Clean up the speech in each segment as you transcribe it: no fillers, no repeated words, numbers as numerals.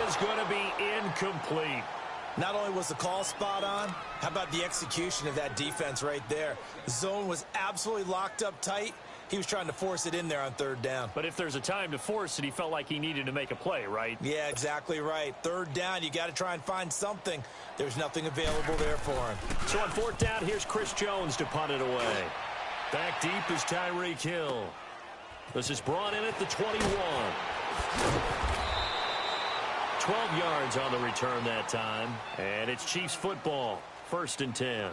is going to be incomplete. Not only was the call spot on, how about the execution of that defense right there? The zone was absolutely locked up tight. He was trying to force it in there on third down. But if there's a time to force it, he felt like he needed to make a play, right? Yeah, exactly right. Third down, you got to try and find something. There's nothing available there for him. So on fourth down, here's Chris Jones to punt it away. Back deep is Tyreek Hill. This is brought in at the 21. 12 yards on the return that time. And it's Chiefs football. 1st and 10.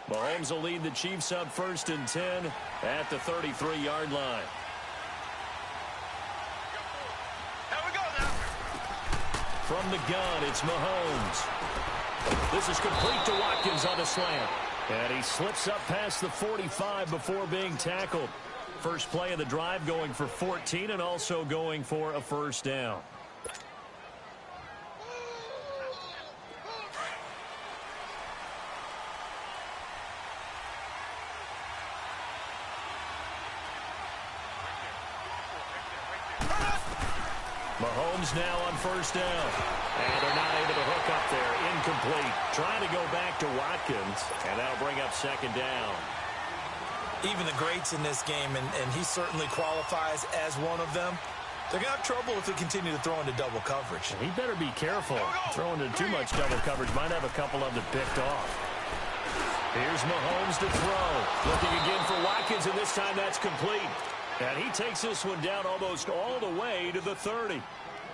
Mahomes will lead the Chiefs up 1st and 10 at the 33-yard line. From the gun, it's Mahomes. This is complete to Watkins on a slant. And he slips up past the 45 before being tackled. First play of the drive going for 14 and also going for a first down. Mahomes now on first down. And they're not able to hook up there. Incomplete. Trying to go back to Watkins. And that'll bring up 2nd down. Even the greats in this game, and he certainly qualifies as one of them, they're going to have trouble if they continue to throw into double coverage. He better be careful. Throwing into too much double coverage might have a couple of them picked off. Here's Mahomes to throw. Looking again for Watkins, and this time that's complete. And he takes this one down almost all the way to the 30.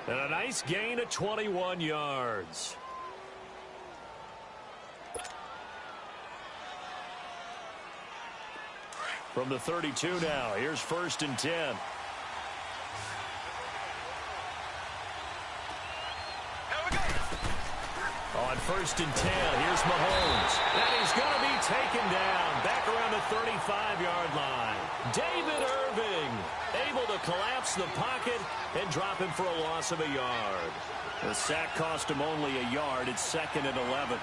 And a nice gain of 21 yards. From the 32 now, here's 1st and 10. On 1st and 10, here's Mahomes. And he's going to be taken down back around the 35-yard line. David Irving able to collapse the pocket and drop him for a loss of a yard. The sack cost him only a yard. It's 2nd and 11.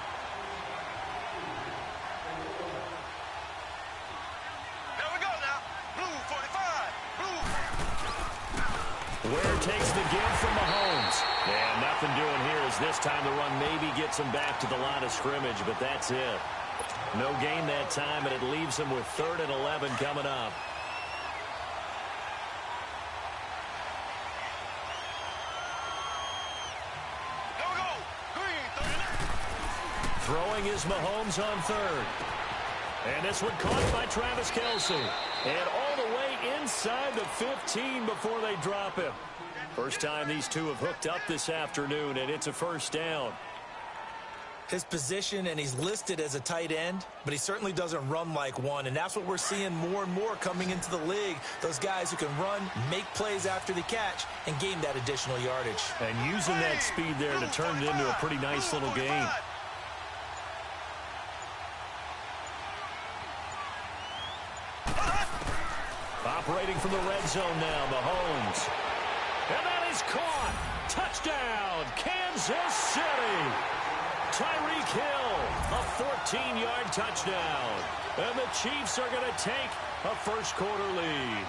Ware takes the give from Mahomes. And nothing doing here as this time the run maybe gets him back to the line of scrimmage, but that's it. No gain that time, and it leaves him with 3rd and 11 coming up. Throwing is Mahomes on 3rd. And this one caught by Travis Kelce. And all the way inside the 15 before they drop him. First time these two have hooked up this afternoon, and it's a first down. His position, and he's listed as a tight end, but he certainly doesn't run like one, and that's what we're seeing more and more coming into the league. Those guys who can run, make plays after the catch, and gain that additional yardage. And using that speed there to turn it into a pretty nice little gain. Operating from the red zone now, Mahomes. And that is caught. Touchdown, Kansas City. Tyreek Hill, a 14-yard touchdown. And the Chiefs are going to take a first-quarter lead.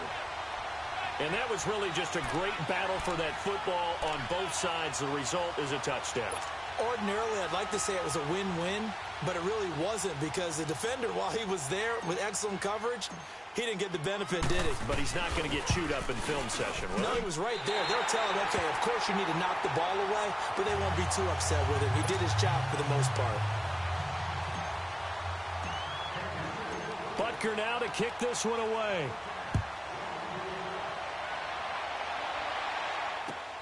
And that was really just a great battle for that football on both sides. The result is a touchdown. Ordinarily, I'd like to say it was a win-win, but it really wasn't because the defender, while he was there with excellent coverage, he didn't get the benefit, did he? But he's not going to get chewed up in film session, will No, he? he was right there. They'll tell him, okay, of course you need to knock the ball away, but they won't be too upset with him. He did his job for the most part. Butker now to kick this one away.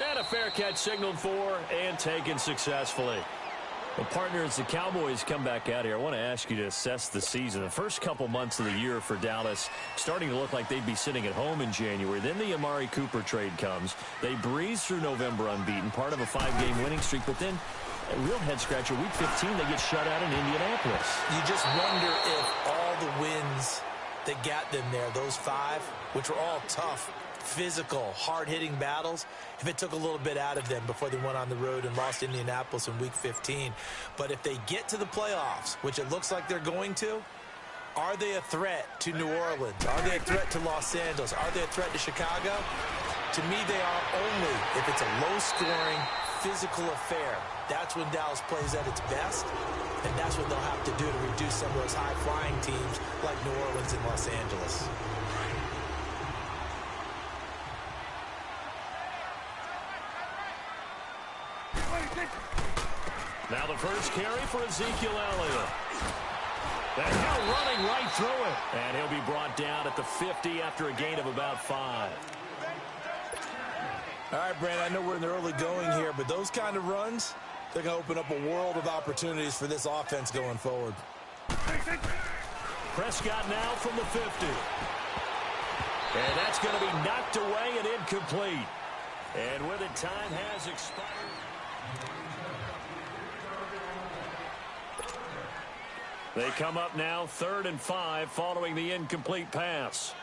And a fair catch signaled for and taken successfully. Well, partner, as the Cowboys come back out here, I want to ask you to assess the season. The first couple months of the year for Dallas starting to look like they'd be sitting at home in January. Then the Amari Cooper trade comes. They breeze through November unbeaten, part of a 5-game winning streak. But then, a real head-scratcher, Week 15, they get shut out in Indianapolis. You just wonder if all the wins that got them there, those 5, which were all tough, physical, hard-hitting battles, if it took a little bit out of them before they went on the road and lost Indianapolis in Week 15. But if they get to the playoffs, which it looks like they're going to, Are they a threat to New Orleans? Are they a threat to Los Angeles? Are they a threat to Chicago? To me, they are only if it's a low-scoring, physical affair. That's when Dallas plays at its best, and that's what they'll have to do to reduce some of those high-flying teams like New Orleans and Los Angeles. Now the first carry for Ezekiel Elliott. And now running right through it. And he'll be brought down at the 50 after a gain of about 5. All right, Brandon, I know we're in the early going here, but those kind of runs, they're going to open up a world of opportunities for this offense going forward. Prescott now from the 50. And that's going to be knocked away and incomplete. And with it, time has expired. They come up now 3rd and 5 following the incomplete pass.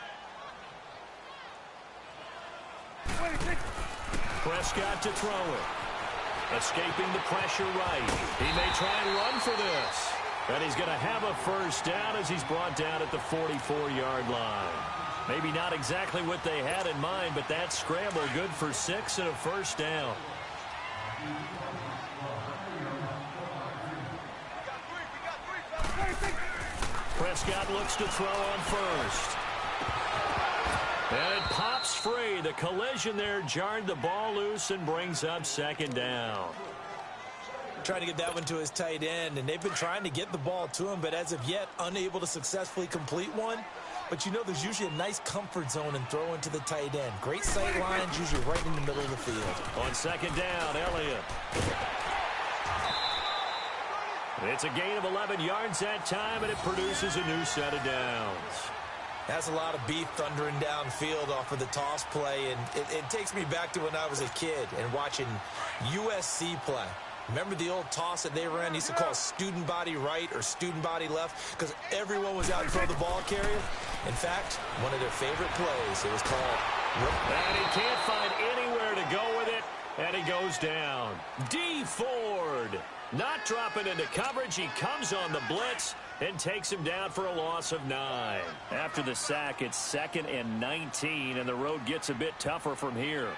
Prescott to throw it. Escaping the pressure right. He may try and run for this. And he's going to have a first down as he's brought down at the 44-yard line. Maybe not exactly what they had in mind, but that scramble good for 6 and a first down. Prescott looks to throw on first. And it pops free. The collision there jarred the ball loose and brings up 2nd down. Trying to get that one to his tight end, and they've been trying to get the ball to him, but as of yet, unable to successfully complete one. But you know there's usually a nice comfort zone in throwing to the tight end. Great sight lines, usually right in the middle of the field. On 2nd down, Elliott. It's a gain of 11 yards that time, and it produces a new set of downs. That's a lot of beef thundering downfield off of the toss play, and it takes me back to when I was a kid and watching USC play. Remember the old toss that they ran? They used to call student body right or student body left because everyone was out in front of the ball carrier. In fact, one of their favorite plays, it was called... And he can't find anywhere to go with it, and he goes down. D. Ford. Not dropping into coverage. He comes on the blitz and takes him down for a loss of 9. After the sack, it's 2nd and 19, and the road gets a bit tougher from here.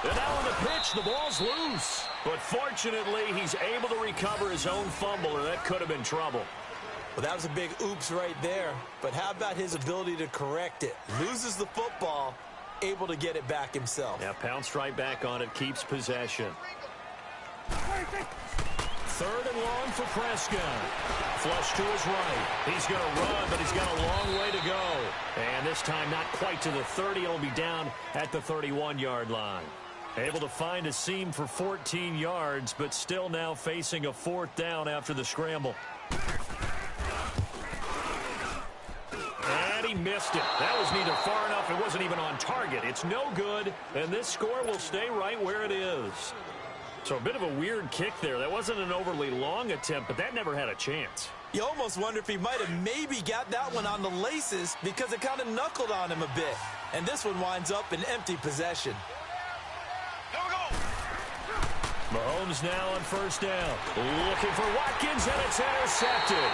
And now on the pitch, the ball's loose. But fortunately, he's able to recover his own fumble, or that could have been trouble. Well, that was a big oops right there. But how about his ability to correct it? Loses the football, able to get it back himself. Yeah, pounced right back on it, keeps possession. 3rd and long for Prescott. Flush to his right. He's going to run, but he's got a long way to go. And this time not quite to the 30. It'll be down at the 31-yard line. Able to find a seam for 14 yards, but still now facing a 4th down after the scramble. And he missed it. That was neither far enough. It wasn't even on target. It's no good, and this score will stay right where it is. So a bit of a weird kick there. That wasn't an overly long attempt, but that never had a chance. You almost wonder if he might have maybe got that one on the laces because it kind of knuckled on him a bit. And this one winds up in empty possession. Mahomes now on 1st down. Looking for Watkins, and it's intercepted.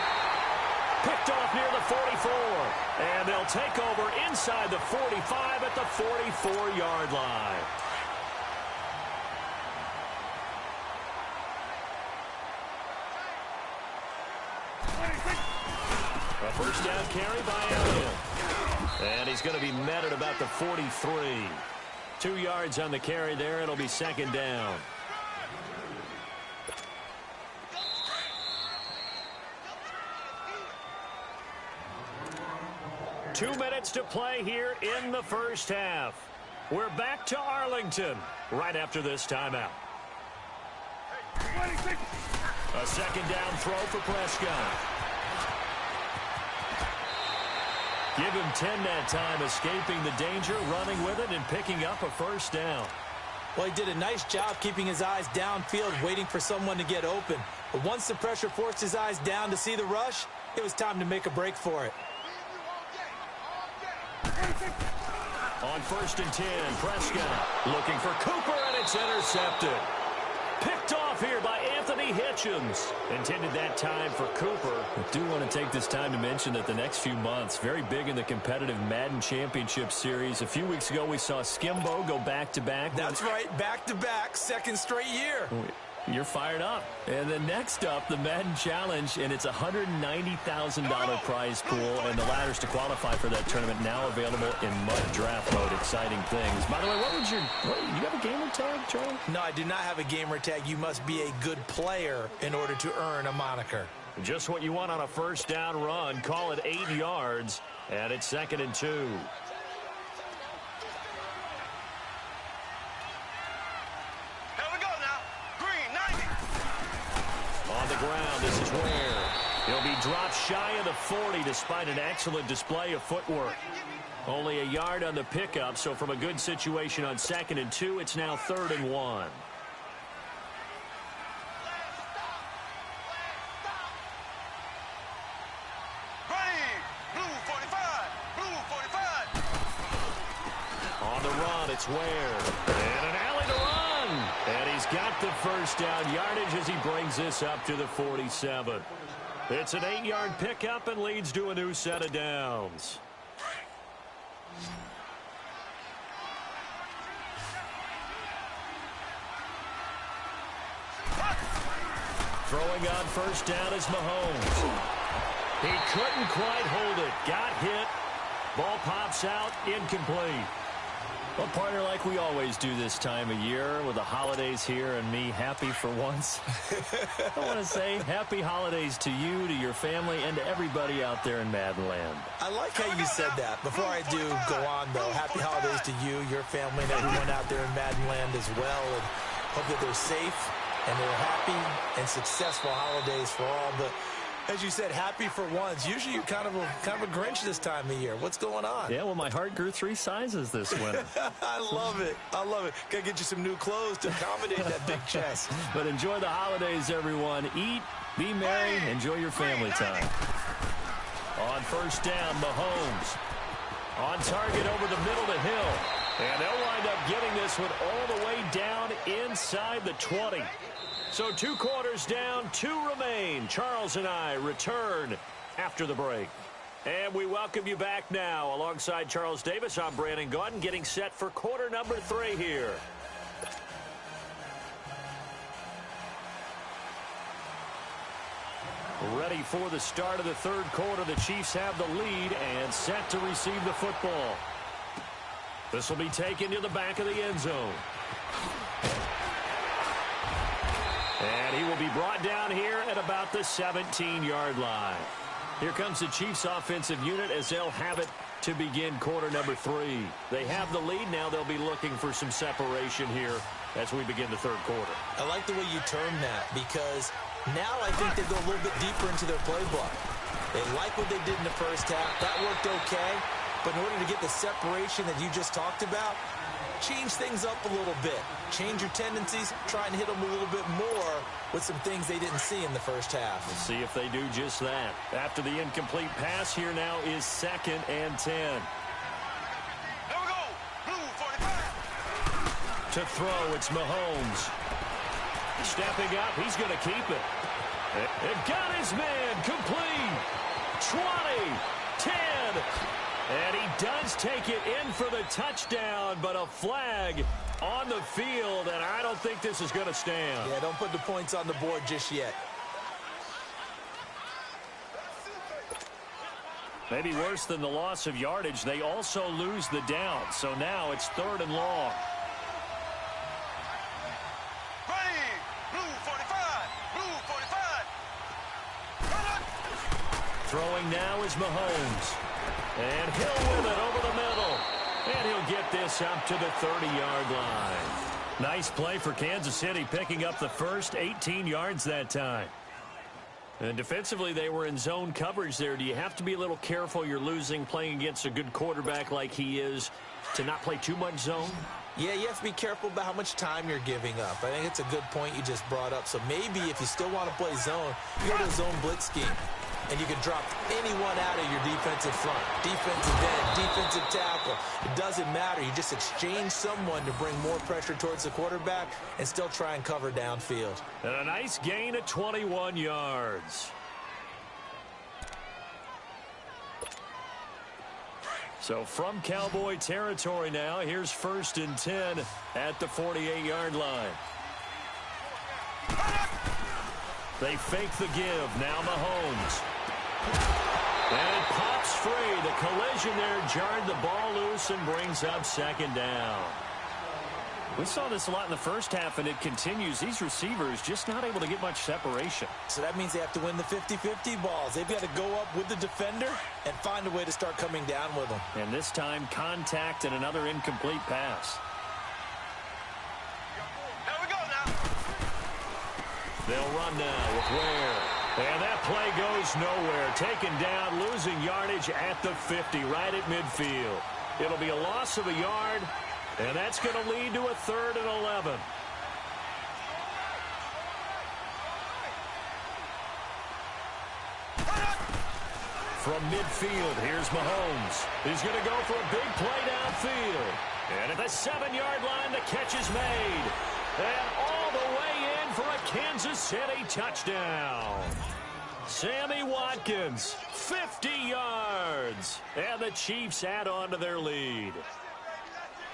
Picked off near the 44. And they'll take over inside the 45 at the 44-yard line. A 1st down carry by Elliott. And he's going to be met at about the 43. 2 yards on the carry there. It'll be 2nd down. Two minutes to play here in the first half. We're back to Arlington right after this timeout. A 2nd down throw for Prescott. Give him 10 that time, escaping the danger, running with it, and picking up a 1st down. Well, he did a nice job keeping his eyes downfield, waiting for someone to get open. But once the pressure forced his eyes down to see the rush, it was time to make a break for it. On 1st and 10, Prescott looking for Cooper, and it's intercepted. Picked off here by Anthony. Anthony Hitchens. Intended that time for Cooper. I do want to take this time to mention that the next few months, very big in the competitive Madden Championship Series. A few weeks ago, we saw Skimbo go back-to-back. That's right, back-to-back, second straight year. You're fired up. And then next up, the Madden Challenge, and it's a $190,000 prize pool, and the ladders to qualify for that tournament now available in MUD draft mode. Exciting things. By the way, you have a gamer tag, Charlie? No, I do not have a gamer tag. You must be a good player in order to earn a moniker. Just what you want on a first down run. Call it 8 yards, and it's 2nd and 2. Ground. This is where he'll be dropped shy of the 40 despite an excellent display of footwork. Only a yard on the pickup, so from a good situation on 2nd and 2, it's now 3rd and 1. On the run, it's Ware. And an alley to run. And he's got the first down yardage as he brings this up to the 47. It's an 8-yard pickup and leads to a new set of downs. Throwing on first down is Mahomes. He couldn't quite hold it. Got hit. Ball pops out, incomplete. Well, partner, like we always do this time of year with the holidays here and me happy for once. I want to say happy holidays to you, to your family, and to everybody out there in Madden Land. I like how you said that. Before I do go on, though, happy holidays to you, your family, and everyone out there in Madden Land as well. And hope that they're safe and they're happy and successful holidays for all. But as you said, happy for once. Usually you're kind of a Grinch this time of year. What's going on? Yeah, well, my heart grew 3 sizes this winter. I love it. I love it. Got to get you some new clothes to accommodate that big chest. But enjoy the holidays, everyone. Eat, be merry, enjoy your family time. On first down, Mahomes. On target over the middle to Hill. And they'll wind up getting this one all the way down inside the 20. So 2 quarters down, 2 remain. Charles and I return after the break. And we welcome you back now. Alongside Charles Davis, I'm Brandon Gaudin, getting set for quarter number 3 here. Ready for the start of the 3rd quarter. The Chiefs have the lead and set to receive the football. This will be taken to the back of the end zone. And he will be brought down here at about the 17-yard line. Here comes the Chiefs offensive unit as they'll have it to begin quarter number 3. They have the lead. Now they'll be looking for some separation here as we begin the 3rd quarter. I like the way you term that because now I think they go a little bit deeper into their playbook. They like what they did in the first half. That worked okay. But in order to get the separation that you just talked about, change things up a little bit. Change your tendencies. Try and hit them a little bit more with some things they didn't see in the first half. We'll see if they do just that. After the incomplete pass, here now is 2nd and 10. There we go. Blue 45. To throw, it's Mahomes. Stepping up, he's going to keep it. And got his man complete. 20, 10. And he does take it in for the touchdown, but a flag on the field, and I don't think this is going to stand. Yeah, don't put the points on the board just yet. Maybe worse than the loss of yardage, they also lose the down. So now it's 3rd and long. Ready. Blue 45. Blue 45. Throwing now is Mahomes. And Hill with it over the middle. And he'll get this up to the 30-yard line. Nice play for Kansas City, picking up the first 18 yards that time. And defensively, they were in zone coverage there. Do you have to be a little careful? You're losing, playing against a good quarterback like he is, to not play too much zone? Yeah, you have to be careful about how much time you're giving up. I think it's a good point you just brought up. So maybe if you still want to play zone, you go to a zone blitz scheme. and you can drop anyone out of your defensive front. Defensive end, defensive tackle. It doesn't matter. You just exchange someone to bring more pressure towards the quarterback and still try and cover downfield. And a nice gain of 21 yards. So from Cowboy territory now, here's 1st and 10 at the 48-yard line. They fake the give. Now Mahomes. And it pops free. The collision there jarred the ball loose and brings up 2nd down. We saw this a lot in the first half, and it continues. These receivers just not able to get much separation. So that means they have to win the 50-50 balls. They've got to go up with the defender and find a way to start coming down with them. And this time, contact and another incomplete pass. There we go now. They'll run now with Ware. And that play goes nowhere. Taken down, losing yardage at the 50, right at midfield. It'll be a loss of a yard, and that's going to lead to a 3rd and 11. From midfield, here's Mahomes. He's going to go for a big play downfield. And at the 7-yard line, the catch is made. And all the way in for a Kansas City touchdown. Sammy Watkins, 50 yards. And the Chiefs add on to their lead.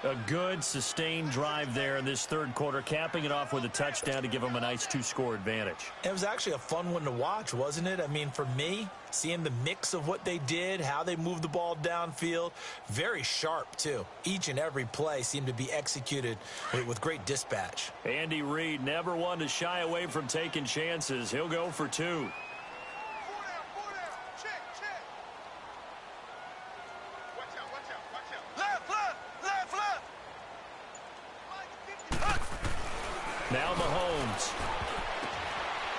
A good, sustained drive there in this 3rd quarter, capping it off with a touchdown to give them a nice 2-score advantage. It was actually a fun one to watch, wasn't it? I mean, for me, seeing the mix of what they did, how they moved the ball downfield, very sharp, too. Each and every play seemed to be executed with great dispatch. Andy Reid never one to shy away from taking chances. He'll go for 2. 4 down, 4 down. Check, check. Watch out, watch out, watch out. Left, left, left, left. Now Mahomes.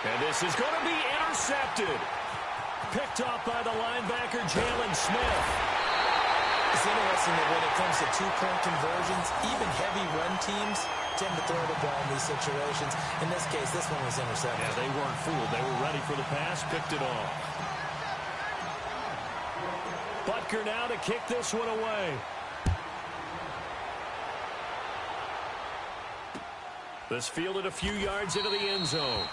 And this is going to be intercepted. Picked off by the linebacker, Jalen Smith. It's interesting that when it comes to 2-point conversions, even heavy run teams tend to throw the ball in these situations. In this case, this one was intercepted. Yeah, they weren't fooled. They were ready for the pass, picked it off. Butker now to kick this one away. This fielded a few yards into the end zone.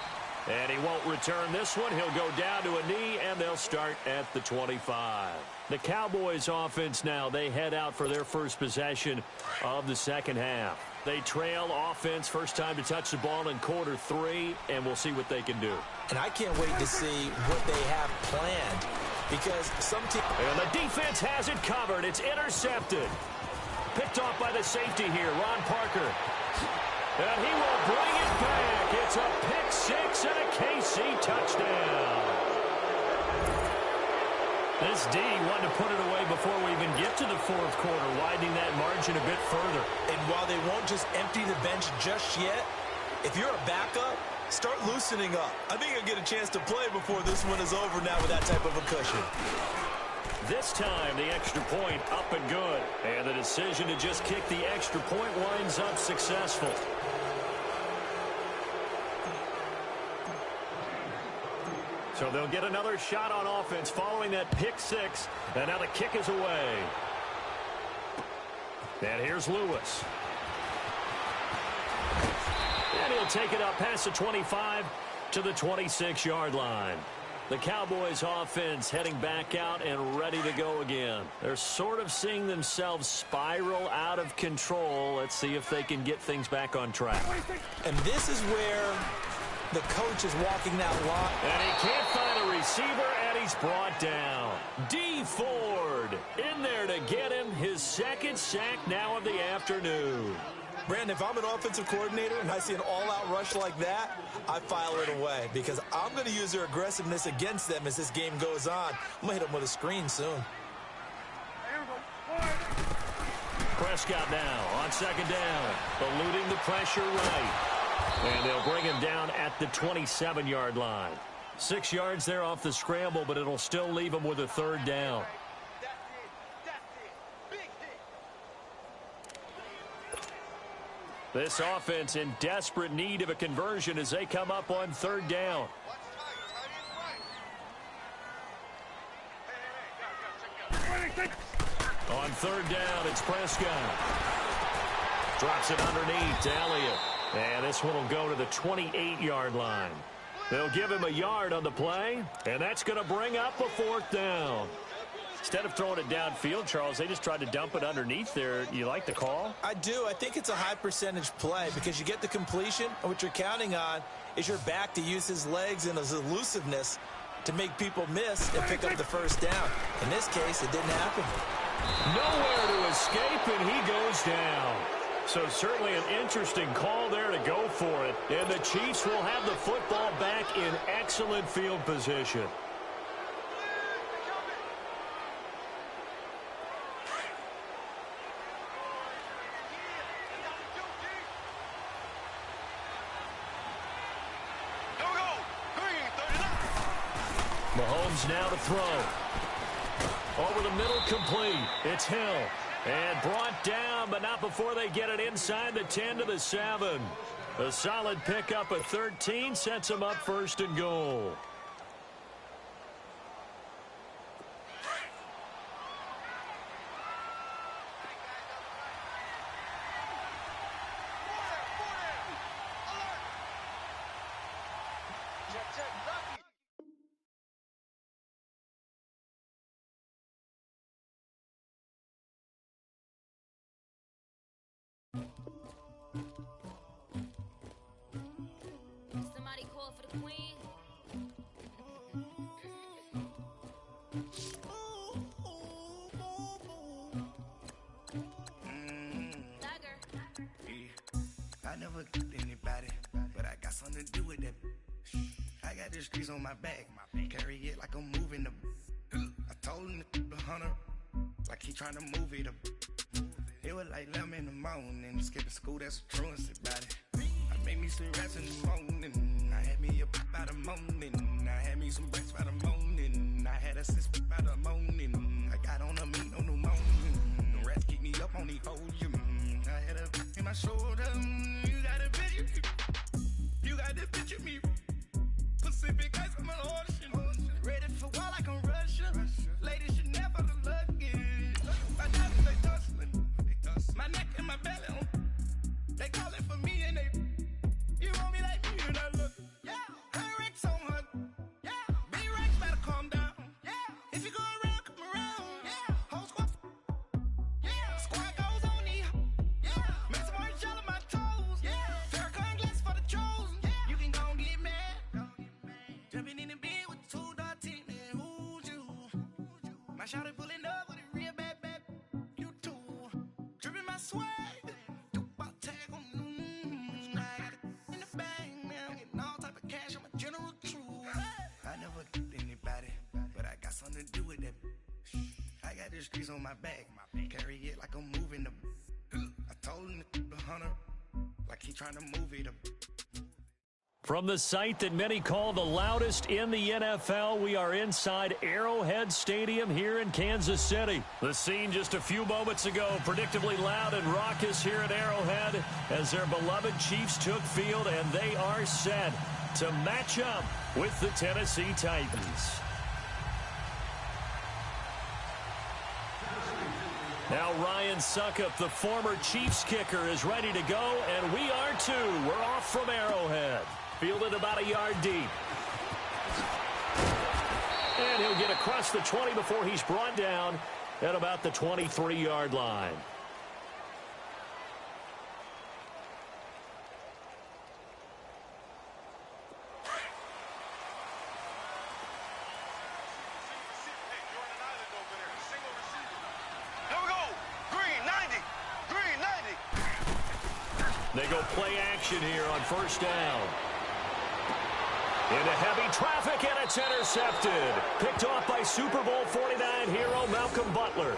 And he won't return this one. He'll go down to a knee, and they'll start at the 25. The Cowboys offense now, they head out for their first possession of the 2nd half. They trail offense, first time to touch the ball in quarter 3, and we'll see what they can do. And I can't wait to see what they have planned, because some teams... And the defense has it covered. It's intercepted. Picked off by the safety here, Ron Parker. And he will bring it back. It's a pick 6 and a KC touchdown. This D wanted to put it away before we even get to the 4th quarter, widening that margin a bit further. And while they won't just empty the bench just yet, if you're a backup, start loosening up. I think you'll get a chance to play before this one is over now with that type of a cushion. This time, the extra point up and good. And the decision to just kick the extra point winds up successful. So they'll get another shot on offense following that pick 6. And now the kick is away. And here's Lewis. And he'll take it up past the 25 to the 26-yard line. The Cowboys offense heading back out and ready to go again. They're sort of seeing themselves spiral out of control. Let's see if they can get things back on track. And this is where the coach is walking that line. And he can't find a receiver, and he's brought down. D. Ford in there to get him his 2nd sack now of the afternoon. Brandon, if I'm an offensive coordinator and I see an all-out rush like that, I file it away because I'm going to use their aggressiveness against them as this game goes on. I'm going to hit them with a screen soon. Prescott now on 2nd down, eluding the pressure right. And they'll bring him down at the 27-yard line. 6 yards there off the scramble, but it'll still leave him with a 3rd down. This offense in desperate need of a conversion as they come up on 3rd down. On third down, it's Prescott. Drops it underneath to Elliott. And this one will go to the 28-yard line. They'll give him a yard on the play, and that's going to bring up a fourth down. Instead of throwing it downfield, Charles, they just tried to dump it underneath there. You like the call? I do. I think it's a high percentage play because you get the completion, and what you're counting on is your back to use his legs and his elusiveness to make people miss and pick up the first down. In this case, it didn't happen. Nowhere to escape, and he goes down. So certainly an interesting call there to go for it. And the Chiefs will have the football back in excellent field position. Mahomes now to throw. Over the middle, complete. It's Hill. And brought down, but not before they get it inside the 10 to the 7. A solid pickup of 13 sets them up first and goal. Somebody call for the queen. I never get anybody, but I got something to do with that. I got the streets on my back, carry it like I'm moving the. I told him the hunter, like he trying to move it up. It was like 11 in the morning, skipping school, that's a truancy about it. I made me some rats in the morning, I had me a pop by the morning, I had me some breaks by the morning, I had a sis by the morning, I got on a meat on the morning, the rats keep me up on the podium, I had a in my shoulder, you got a picture me, you got the picture me, Pacific ice on my ocean, ready for war like I'm Russia, ladies should never look lucky, my diamonds they tussling, my neck and my belly on, they calling for me and they, you want me like me and I look, yeah, her Rex on her, yeah, B-Rex better calm down, yeah, if you go around, come around, yeah, whole squad, yeah, squad goes on the, yeah, make some orange gel on my toes, yeah, Farrakhan glass for the chosen, yeah, you can go and get mad, jumping in the bed with 2 dark teeth, man, who's you, my shawty pulling up with a real bad, you too, dripping my swag, something to do with that. I got the streets on my back, carry it like I'm moving the. I told him the hunter, like he trying to move it up. From the site that many call the loudest in the NFL, we are inside Arrowhead Stadium here in Kansas City. The scene just a few moments ago, predictably loud and raucous here at Arrowhead as their beloved Chiefs took field, and they are set to match up with the Tennessee Titans. Now Ryan Suckup, the former Chiefs kicker, is ready to go, and we are too. We're off from Arrowhead. Fielded about a yard deep. And he'll get across the 20 before he's brought down at about the 23-yard line. They go play action here on first down. Into heavy traffic, and it's intercepted. Picked off by Super Bowl 49 hero Malcolm Butler.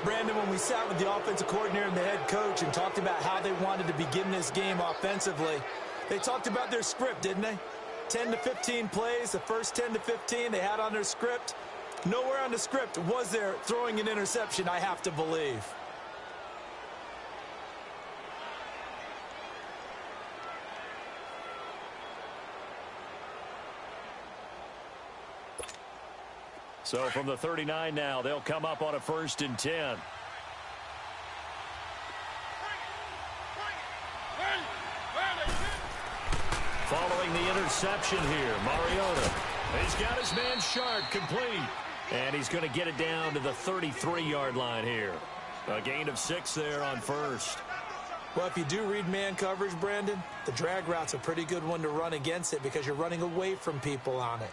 Brandon, when we sat with the offensive coordinator and the head coach and talked about how they wanted to begin this game offensively, they talked about their script, didn't they? 10 to 15 plays, the first 10 to 15 they had on their script. Nowhere on the script was there throwing an interception, I have to believe. So from the 39 now, they'll come up on a 1st and 10. Following the interception here, Mariota. He's got his man Sharp complete. And he's going to get it down to the 33-yard line here. A gain of 6 there on 1st. Well, if you do read man coverage, Brandon, the drag route's a pretty good one to run against it because you're running away from people on it.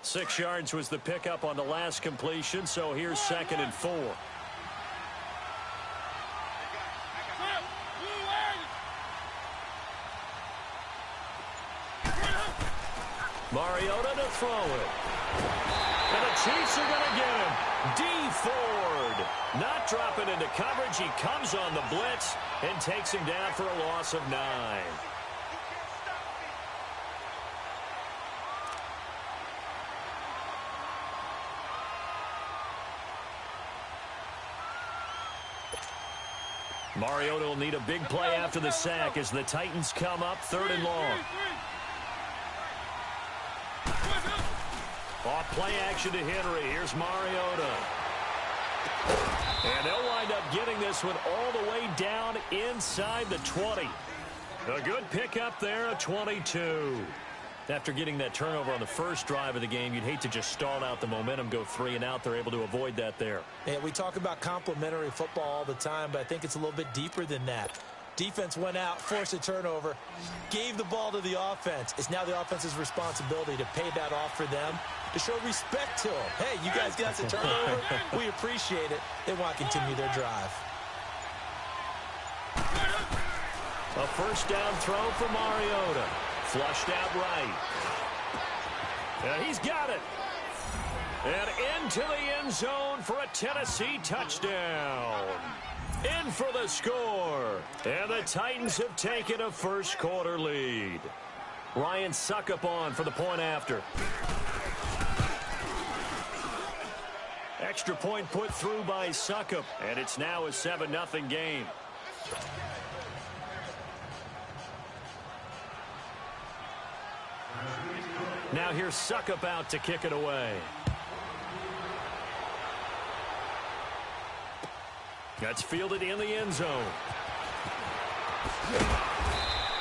Six yards was the pickup on the last completion, so here's 2nd and 4. Mariota to throw it. And the Chiefs are going to get him. D. Ford not dropping into coverage. He comes on the blitz and takes him down for a loss of 9. Mariota will need a big play after the sack as the Titans come up 3rd and long. Off play action to Henry. Here's Mariota. And they'll wind up getting this one all the way down inside the 20. A good pickup there, a 22. After getting that turnover on the first drive of the game, you'd hate to just stall out the momentum, go 3 and out. They're able to avoid that there. Yeah, we talk about complementary football all the time, but I think it's a little bit deeper than that. Defense went out, forced a turnover, gave the ball to the offense. It's now the offense's responsibility to pay that off for them, to show respect to them. Hey, you guys got the turnover. We appreciate it. They want to continue their drive. A 1st down throw for Mariota. Flushed out right. And he's got it. And into the end zone for a Tennessee touchdown. In for the score. And the Titans have taken a 1st quarter lead. Ryan Suckup on for the point after. Extra point put through by Suckup. And it's now a 7-0 game. Now here's Suckup out to kick it away. That's fielded in the end zone.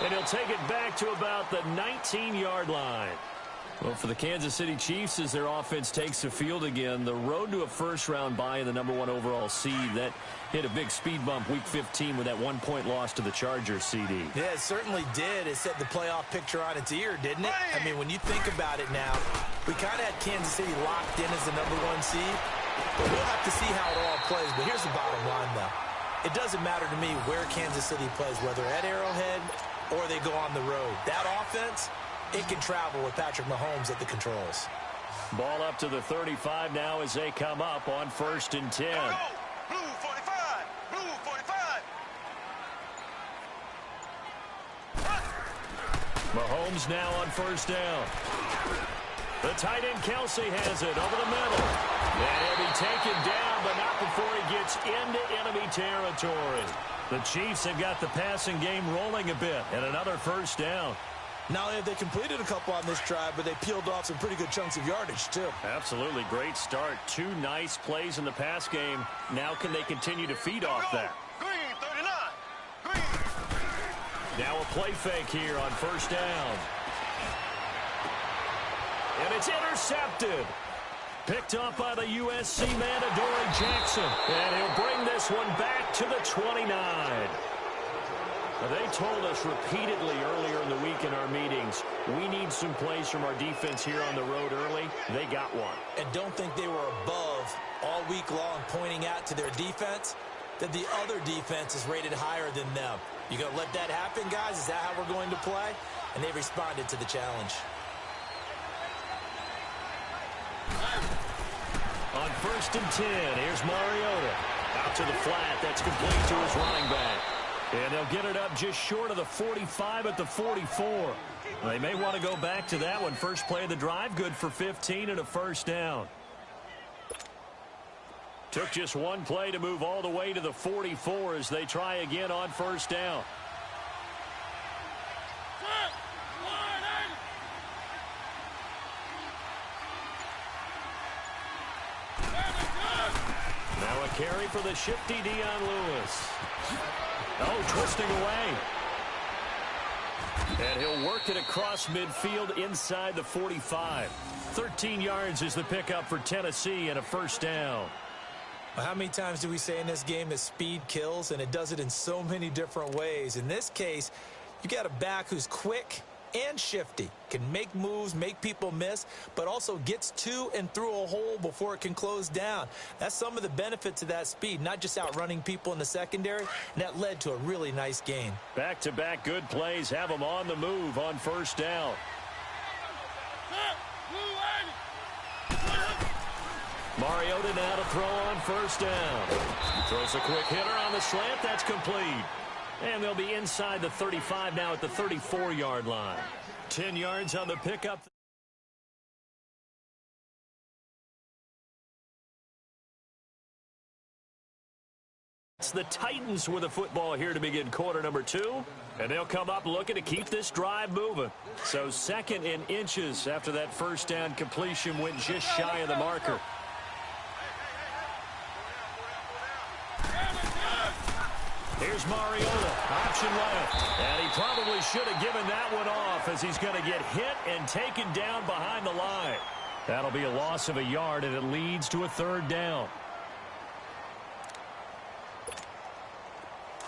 And he'll take it back to about the 19-yard line. Well, for the Kansas City Chiefs, as their offense takes the field again, the road to a 1st-round bye in the #1 overall seed, that hit a big speed bump Week 15 with that 1-point loss to the Chargers, CD. Yeah, it certainly did. It set the playoff picture on its ear, didn't it? I mean, when you think about it now, we kind of had Kansas City locked in as the #1 seed, but we'll have to see how it all plays. But here's the bottom line, though. It doesn't matter to me where Kansas City plays, whether at Arrowhead or they go on the road. That offense, it can travel with Patrick Mahomes at the controls. Ball up to the 35 now as they come up on 1st and 10. Blue 45. Blue 45. Mahomes now on 1st down. The tight end Kelsey has it over the middle. And he'll be taken down, but not before he gets into enemy territory. The Chiefs have got the passing game rolling a bit, and another 1st down. Not only have they completed a couple on this drive, but they peeled off some pretty good chunks of yardage, too. Absolutely. Great start. 2 nice plays in the pass game. Now can they continue to feed off that? Green 39. Green. Now a play fake here on 1st down. And it's intercepted. Picked up by the USC man, Adoree Jackson. And he'll bring this one back to the 29. They told us repeatedly earlier in the week in our meetings, we need some plays from our defense here on the road early. They got one. And don't think they were above all week long pointing out to their defense that the other defense is rated higher than them. You going to let that happen, guys? Is that how we're going to play? And they responded to the challenge. On 1st and 10, here's Mariota. Out to the flat. That's complete to his running back. And they'll get it up just short of the 45 at the 44. They may want to go back to that one. First play of the drive, good for 15 and a 1st down. Took just one play to move all the way to the 44 as they try again on first down. Now a carry for the shifty Dion Lewis. Oh, twisting away. And he'll work it across midfield inside the 45. 13 yards is the pickup for Tennessee and a first down. Well, how many times do we say in this game that speed kills, and it does it in so many different ways? In this case, you got a back who's quick and shifty, can make moves, make people miss, but also gets to and through a hole before it can close down. That's some of the benefits of that speed, not just outrunning people in the secondary, and that led to a really nice gain. Back-to-back good plays have them on the move on first down. Mariota now to throw on first down. Throws a quick hitter on the slant. That's complete. And they'll be inside the 35 now at the 34-yard line. 10 yards on the pickup. It's the Titans with the football here to begin quarter number 2. And they'll come up looking to keep this drive moving. So second in inches after that first down completion went just shy of the marker. Here's Mariota, option left, and he probably should have given that one off as he's going to get hit and taken down behind the line. That'll be a loss of a yard, and it leads to a third down.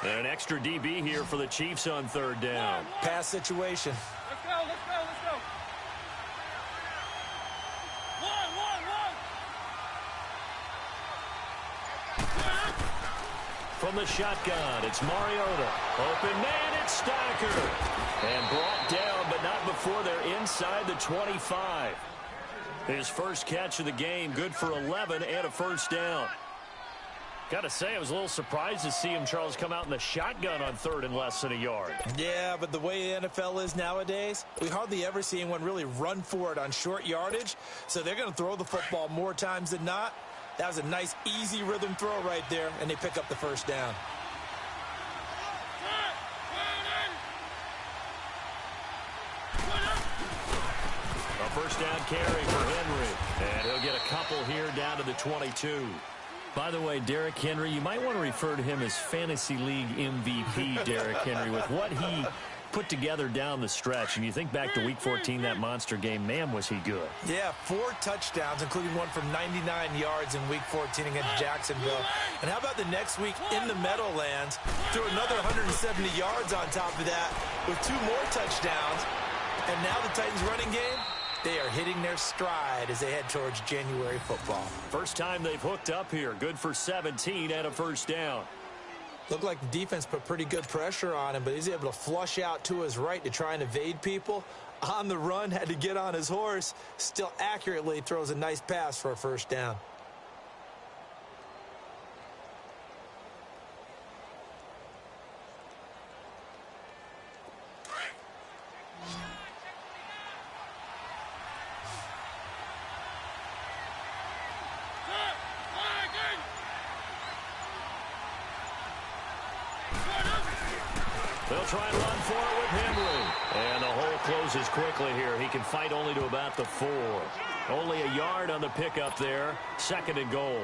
And an extra DB here for the Chiefs on third down. Pass situation. Let's go, let's go, let's go. From the shotgun, it's Mariota. Open man, it's Stacker. And brought down, but not before they're inside the 25. His first catch of the game, good for 11 and a first down. Got to say, I was a little surprised to see him, Charles, come out in the shotgun on third and less than a yard. Yeah, but the way the NFL is nowadays, we hardly ever see anyone really run for it on short yardage. So they're going to throw the football more times than not. That was a nice, easy rhythm throw right there, and they pick up the first down. A first down carry for Henry. And he'll get a couple here down to the 22. By the way, Derrick Henry, you might want to refer to him as Fantasy League MVP, Derrick Henry, with what he put together down the stretch. And you think back to Week 14, that monster game, man, was he good. Yeah, 4 touchdowns, including one from 99 yards in Week 14 against Jacksonville. And how about the next week in the Meadowlands? Threw another 170 yards on top of that with 2 more touchdowns. And now the Titans running game, they are hitting their stride as they head towards January football. First time they've hooked up here. Good for 17 and a first down. Looked like the defense put pretty good pressure on him, but he's able to flush out to his right to try and evade people. On the run, had to get on his horse. Still accurately throws a nice pass for a first down. They'll try and run for it with Henry. And the hole closes quickly here. He can fight only to about the 4. Only a yard on the pickup there. Second and goal.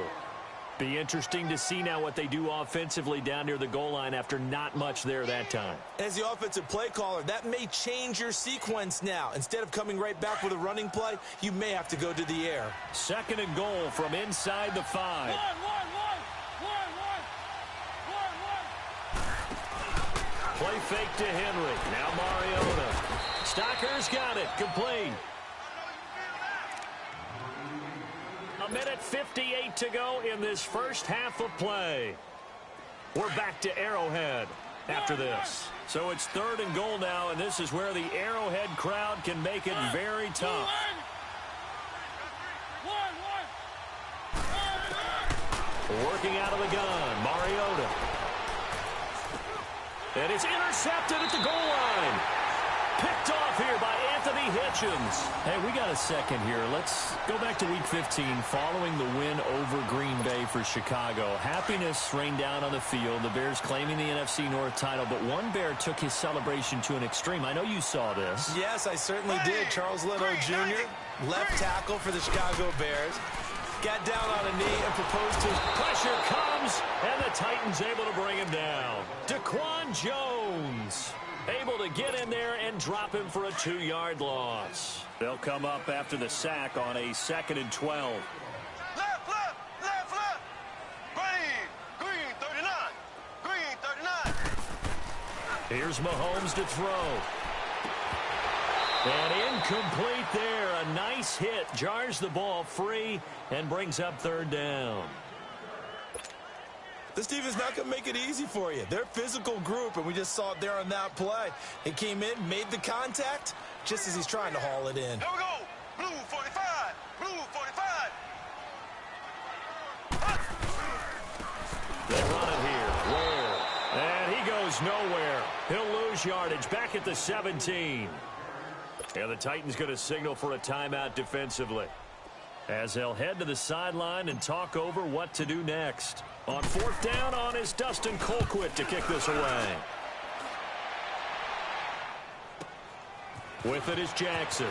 Be interesting to see now what they do offensively down near the goal line after not much there that time. As the offensive play caller, that may change your sequence now. Instead of coming right back with a running play, you may have to go to the air. Second and goal from inside the 5. Play fake to Henry. Now Mariota. Stocker's got it. Complete. 1:58 to go in this first half of play. We're back to Arrowhead after this. So it's third and goal now, and this is where the Arrowhead crowd can make it very tough. Working out of the gun, Mariota. And it's intercepted at the goal line. Picked off here by Anthony Hitchens. Hey, we got a second here. Let's go back to Week 15 following the win over Green Bay for Chicago. Happiness rained down on the field. The Bears claiming the NFC North title, but one Bear took his celebration to an extreme. I know you saw this. Yes, I certainly did. Charles Leno Jr., left tackle for the Chicago Bears, got down on a knee and proposed to... Pressure comes, and the Titans able to bring him down. Daquan Jones able to get in there and drop him for a 2-yard loss. They'll come up after the sack on a 2nd and 12. Left, left, left, left. Green 39. Green 39. Here's Mahomes to throw. And incomplete there. A nice hit. Jars the ball free and brings up 3rd down. This team is not going to make it easy for you. They're a physical group, and we just saw it there on that play. He came in, made the contact, just as he's trying to haul it in. Here we go. Blue 45. Blue 45. They run it here. Where? And he goes nowhere. He'll lose yardage back at the 17. And the Titans going to signal for a timeout defensively, as they'll head to the sideline and talk over what to do next. On 4th down on is Dustin Colquitt to kick this away. With it is Jackson.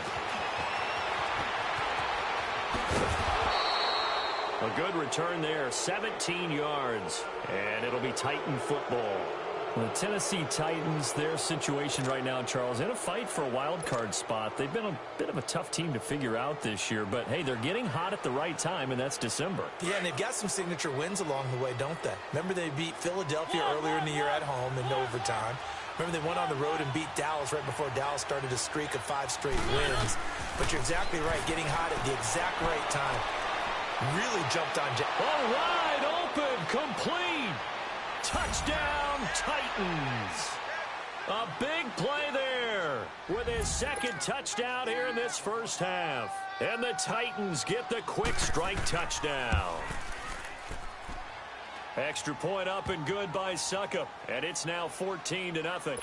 A good return there, 17 yards. And it'll be Titan football. The Tennessee Titans, their situation right now, Charles, in a fight for a wild card spot. They've been a bit of a tough team to figure out this year, but hey, they're getting hot at the right time, and that's December. Yeah, and they've got some signature wins along the way, don't they? Remember they beat Philadelphia earlier in the year at home in overtime. Remember they went on the road and beat Dallas right before Dallas started a streak of 5 straight wins. But you're exactly right, getting hot at the exact right time. Really jumped on wide open, complete. Touchdown, Titans. A big play there with his 2nd touchdown here in this first half. And the Titans get the quick strike touchdown. Extra point up and good by Suckup. And it's now 14-0.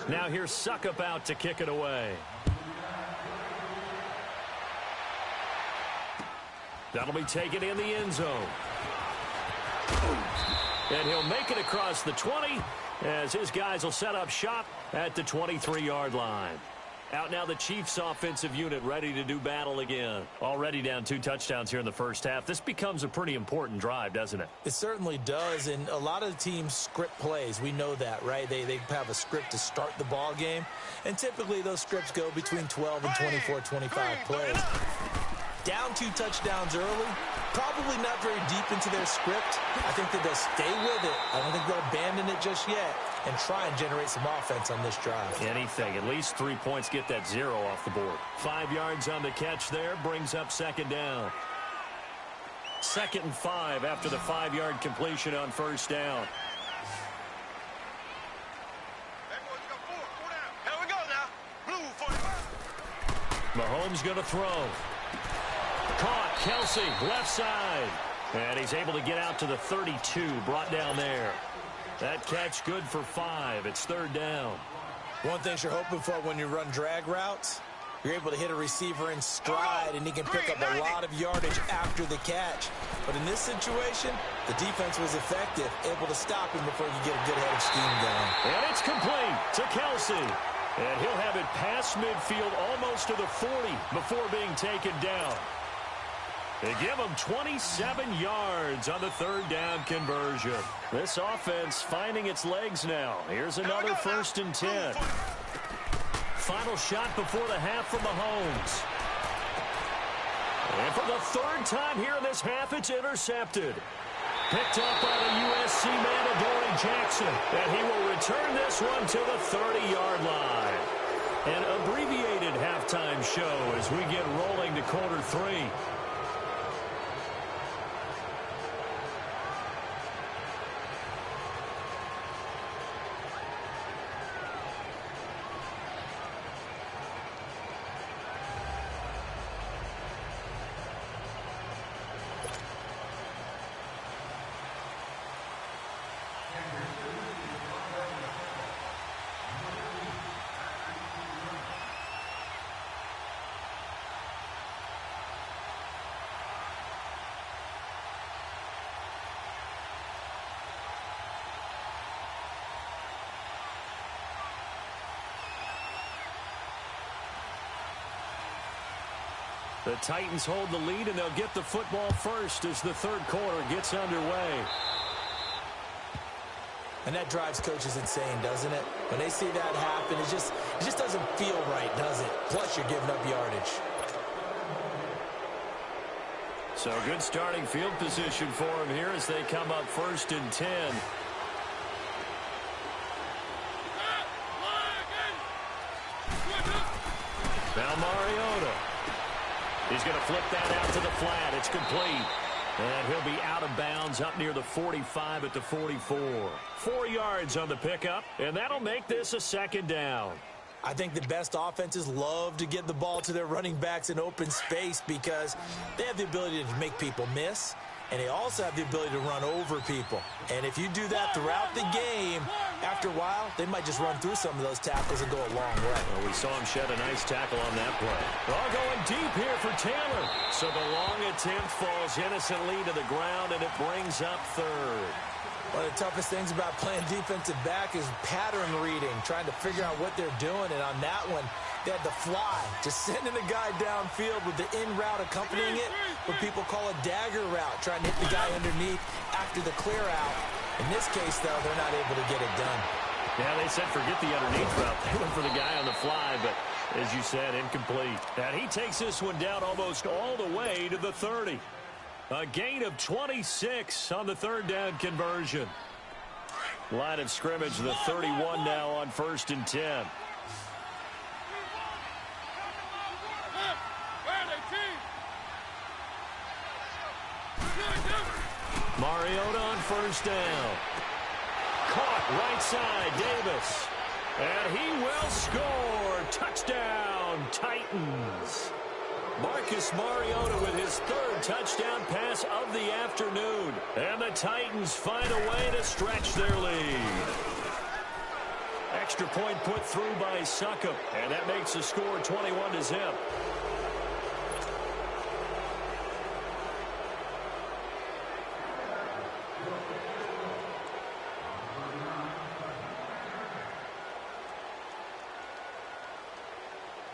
Now here's Suckup out to kick it away. That'll be taken in the end zone. And he'll make it across the 20 as his guys will set up shop at the 23-yard line. Out now the Chiefs offensive unit ready to do battle again. Already down 2 touchdowns here in the first half. This becomes a pretty important drive, doesn't it? It certainly does, and a lot of the teams script plays. We know that, right? They have a script to start the ball game, and typically those scripts go between 12 and 24, 25 plays. Down 2 touchdowns early, probably not very deep into their script. I think that they'll stay with it. I don't think they'll abandon it just yet and try and generate some offense on this drive. Anything. At least 3 points, get that 0 off the board. 5 yards on the catch there, brings up 2nd down. 2nd and 5 after the 5-yard completion on 1st down. Here we go now. Blue 45. Mahomes going to throw. Caught. Kelsey, left side. And he's able to get out to the 32, brought down there. That catch good for 5. It's 3rd down. One thing you're hoping for when you run drag routes, you're able to hit a receiver in stride, and he can pick up a lot of yardage after the catch. But in this situation, the defense was effective, able to stop him before you get a good head of steam going. And it's complete to Kelsey. And he'll have it past midfield almost to the 40 before being taken down. They give him 27 yards on the 3rd down conversion. This offense finding its legs now. Here's another 1st and 10. Final shot before the half from Mahomes. And for the 3rd time here in this half, it's intercepted. Picked up by the USC man, Adoree Jackson. And he will return this one to the 30-yard line. An abbreviated halftime show as we get rolling to quarter 3. The Titans hold the lead, and they'll get the football first as the third quarter gets underway. And that drives coaches insane, doesn't it? When they see that happen, it just doesn't feel right, does it? Plus, you're giving up yardage. So good starting field position for them here as they come up 1st and 10. Now Mariota. He's going to flip that out to the flat. It's complete. And he'll be out of bounds up near the 45 at the 44. 4 yards on the pickup, and that'll make this a 2nd down. I think the best offenses love to get the ball to their running backs in open space because they have the ability to make people miss, and they also have the ability to run over people. And if you do that throughout the game, after a while, they might just run through some of those tackles and go a long way. Well, we saw him shed a nice tackle on that play. Well, going deep here for Taylor. So the long attempt falls innocently to the ground, and it brings up 3rd. One of the toughest things about playing defensive back is pattern reading, trying to figure out what they're doing. And on that one, they had the fly, just sending the guy downfield with the in route accompanying it, what people call a dagger route, trying to hit the guy underneath after the clear out. In this case, though, they're not able to get it done. Yeah, they said forget the underneath route. They went for the guy on the fly, but as you said, incomplete. And he takes this one down almost all the way to the 30. A gain of 26 on the 3rd down conversion. Line of scrimmage, the 31 now on 1st and 10. Mariota on 1st down. Caught right side, Davis. And he will score. Touchdown, Titans. Marcus Mariota with his 3rd touchdown pass of the afternoon. And the Titans find a way to stretch their lead. Extra point put through by Succop. And that makes the score 21-0.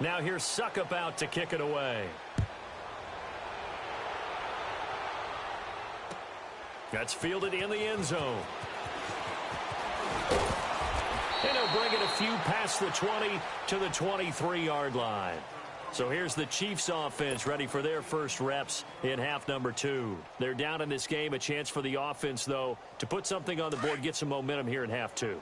Now here's Succop out to kick it away. That's fielded in the end zone. And he'll bring it a few past the 20 to the 23-yard line. So here's the Chiefs offense ready for their first reps in half number 2. They're down in this game. A chance for the offense, though, to put something on the board, get some momentum here in half 2.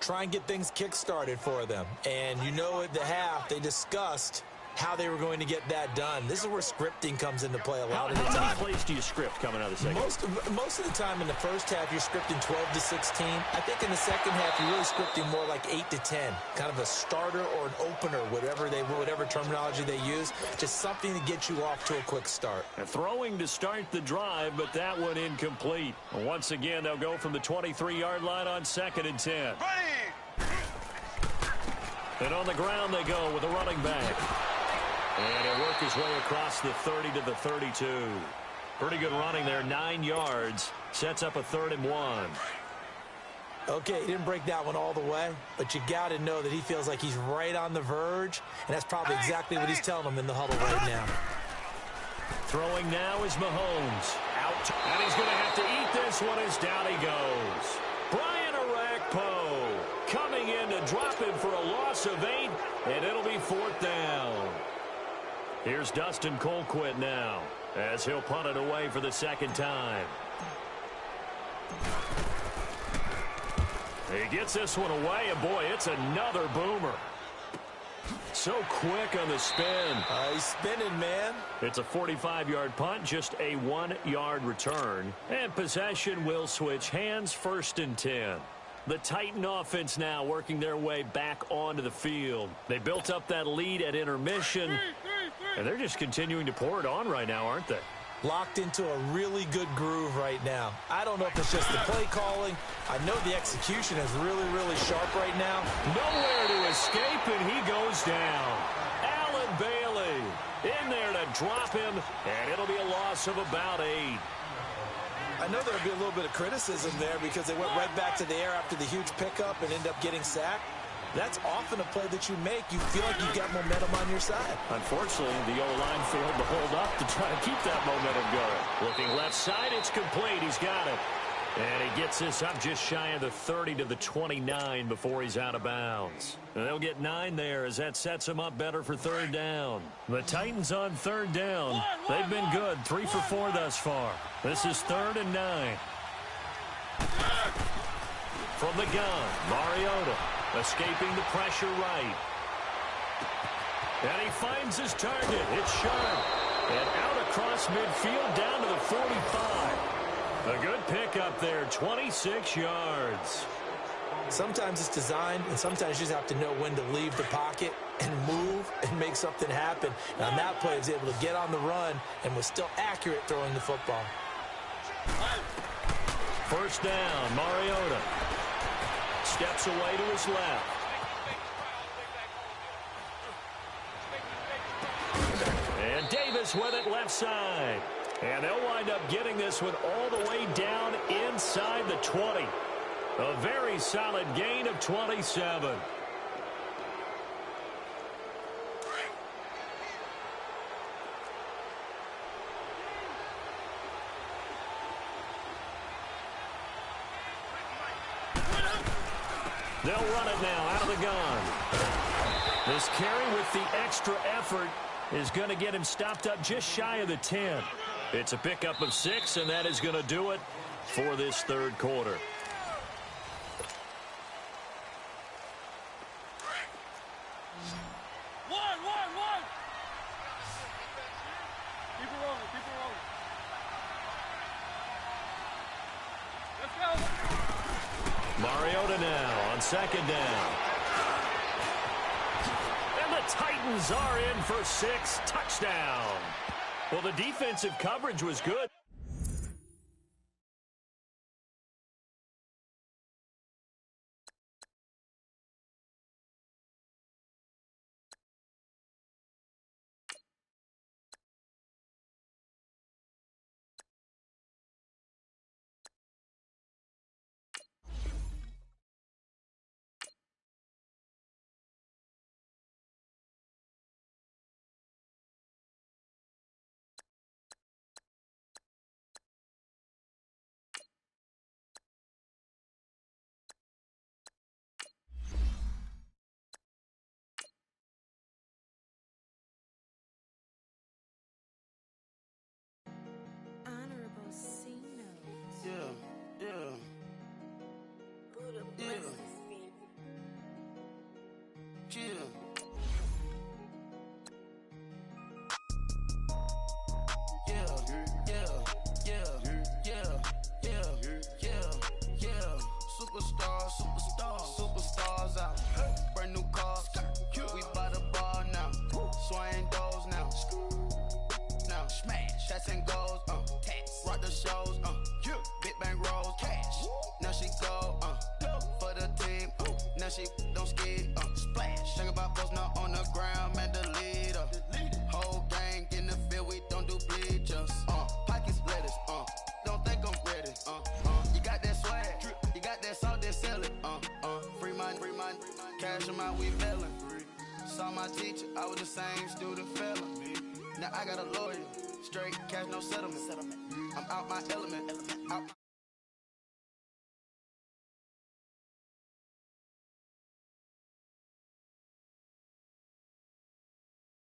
Try and get things kick-started for them. And you know at the half, they discussed how they were going to get that done. This is where scripting comes into play a lot of the time. How many plays do you script coming out of the second? Most of the time in the first half, you're scripting 12 to 16. I think in the second half, you're really scripting more like 8 to 10. Kind of a starter or an opener, whatever terminology they use. Just something to get you off to a quick start. And throwing to start the drive, but that one incomplete. Once again, they'll go from the 23-yard line on 2nd and 10. And on the ground they go with a running back. And he'll work his way across the 30 to the 32. Pretty good running there, 9 yards. Sets up a 3rd and 1. Okay, he didn't break that one all the way, but you got to know that he feels like he's right on the verge, and that's probably exactly what he's telling them in the huddle right now. Throwing now is Mahomes. Out, and he's going to have to eat this one as down he goes. Brian Orakpo coming in to drop him for a loss of 8, and it'll be 4th down. Here's Dustin Colquitt now as he'll punt it away for the 2nd time. He gets this one away, and boy, it's another boomer. So quick on the spin. He's spinning, man. It's a 45-yard punt, just a 1-yard return. And possession will switch hands, 1st and 10. The Titan offense now working their way back onto the field. They built up that lead at intermission, and they're just continuing to pour it on right now, aren't they? Locked into a really good groove right now. I don't know if it's just the play calling. I know the execution is really, really sharp right now. Nowhere to escape, and he goes down. Allen Bailey in there to drop him, and it'll be a loss of about 8. I know there'll be a little bit of criticism there because they went right back to the air after the huge pickup and ended up getting sacked. That's often a play that you make. You feel like you've got momentum on your side. Unfortunately, the O-line failed to hold up to try to keep that momentum going. Looking left side, it's complete. He's got it. And he gets this up just shy of the 30 to the 29 before he's out of bounds. And they'll get 9 there as that sets him up better for third down. The Titans on third down. They've been good, 3 for 4 thus far. This is 3rd and 9. From the gun, Mariota escaping the pressure right. And he finds his target. It's sharp. And out across midfield down to the 45. A good pickup there, 26 yards. Sometimes it's designed, and sometimes you just have to know when to leave the pocket and move and make something happen. And on that play, he was able to get on the run and was still accurate throwing the football. First down, Mariota steps away to his left. And Davis with it left side. And they'll wind up getting this one all the way down inside the 20. A very solid gain of 27. They'll run it now out of the gun. This carry with the extra effort is going to get him stopped up just shy of the 10. It's a pickup of 6, and that is going to do it for this third quarter. One. Keep it rolling. Let's go. Mariota now on second down. And the Titans are in for 6. Touchdown. Well, the defensive coverage was good. Superstars out. Brand new cars. We by the bar now. Swing doors now. Now smash. Shots and goals. Rock the shows. Big bang rolls. Cash. Now she go. For the team. Now she don't ski. Splash. Think about post now on the ground. Man, the leader. Whole gang in the field. We don't do bleachers. Pockets lettuce. Don't think I'm ready. You got that swag. You got that salt that sell it. Free mind. Cash them out, we feelin'. Saw my teacher, I was the same student fella. Now I got a lawyer. Straight cash, no settlement. I'm out my element. Out